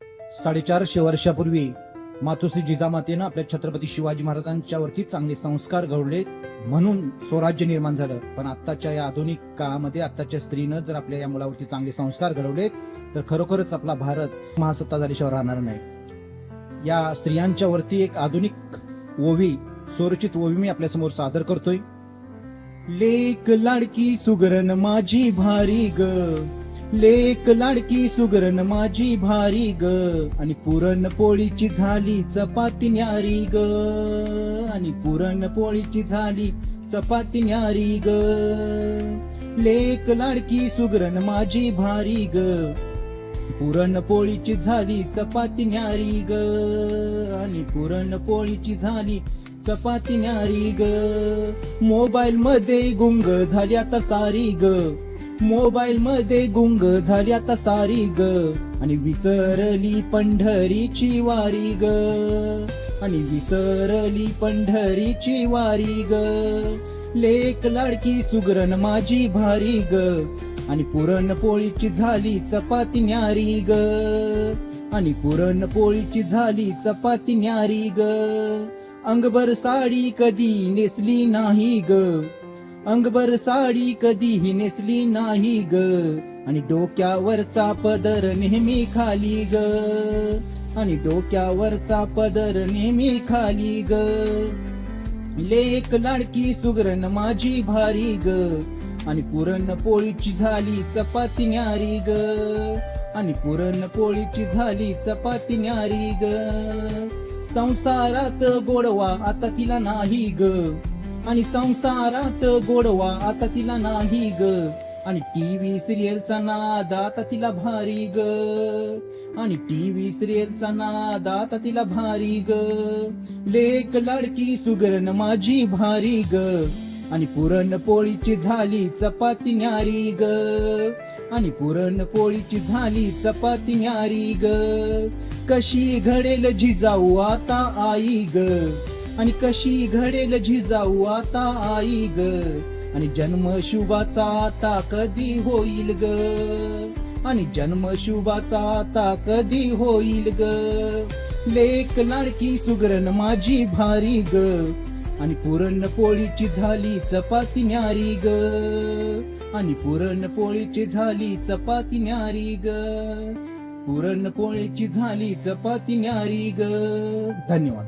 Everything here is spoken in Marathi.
450 वर्षापूर्वी मातोश्री जिजामातेनं आपल्या छत्रपती शिवाजी महाराजांच्या वरती चांगले संस्कार घडवले म्हणून स्वराज्य निर्माण झालं. पण आत्ताच्या या आधुनिक काळामध्ये आत्ताच्या स्त्रीनं जर आपल्या या मुलावरती चांगले संस्कार घडवले तर खरोखरच आपला भारत महासत्ता झाल्याशिवाय राहणार नाही. या स्त्रियांच्या वरती एक आधुनिक ओवी, स्वरचित ओवी मी आपल्यासमोर सादर करतोय. लेक लाडकी सुगरण माझी भारी ग, लेक लाडकी सुगरण माझी भारी ग, आणि पुरणपोळीची झाली चपाती न्यारी ग, आणि पुरणपोळीची झाली चपाती न्यारी ग. लेक लाडकी सुगरण माझी भारी ग, पुरणपोळीची झाली चपाती न्यारी ग, आणि पुरणपोळीची झाली चपाती न्यारी ग. मोबाईल मध्ये गुंग झाली आता सारी ग, मोबाईल मध्ये गुंग झाली आता सारी ग, आणि विसरली पंढरीची वारी ग, आणि विसरली पंढरीची वारी ग. लेक लाडकी सुगरण माझी भारी ग, आणि पुरणपोळीची झाली चपाती न्यारी ग, आणि पुरणपोळीची झाली चपाती न्यारी ग. अंगभर साडी कधी नेसली नाही ग, अंगभर साडी कधीही नेसली नाही ग, आणि डोक्यावरचा पदर नेहमी खाली ग, आणि डोक्यावरचा पदर नेहमी खाली ग. लेक लाडकी सुगरण माझी भारी ग, आणि पुरणपोळीची झाली चपाती न्यारी ग, आणि पुरणपोळीची झाली चपाती न्यारी ग. संसारात गोडवा आता तिला नाही ग, आणि संसारात गोडवा आता तिला नाही ग, आणि टीव्ही सिरियलचा नाद आता तिला भारी ग, आणि टीव्ही सिरियलचा नाद आता तिला भारी ग. लेक लाडकी सुगरण माझी भारी ग, आणि पुरणपोळीची झाली चपाती न्यारी ग, आणि पुरणपोळीची झाली चपाती न्यारी ग. कशी घडेल जिजाऊ आता आई ग, आणि कशी घडेल जिजाऊ आता आई ग, आणि जन्मशुभाचा आता कधी होईल ग, आणि जन्मशुभाचा आता कधी होईल ग. लेक लाडकी सुगरण माझी भारी ग, आणि पुरणपोळीची झाली चपाती न्यारी ग, आणि पुरणपोळीची झाली चपाती न्यारी ग, पुरणपोळीची झाली चपाती न्यारी ग. धन्यवाद.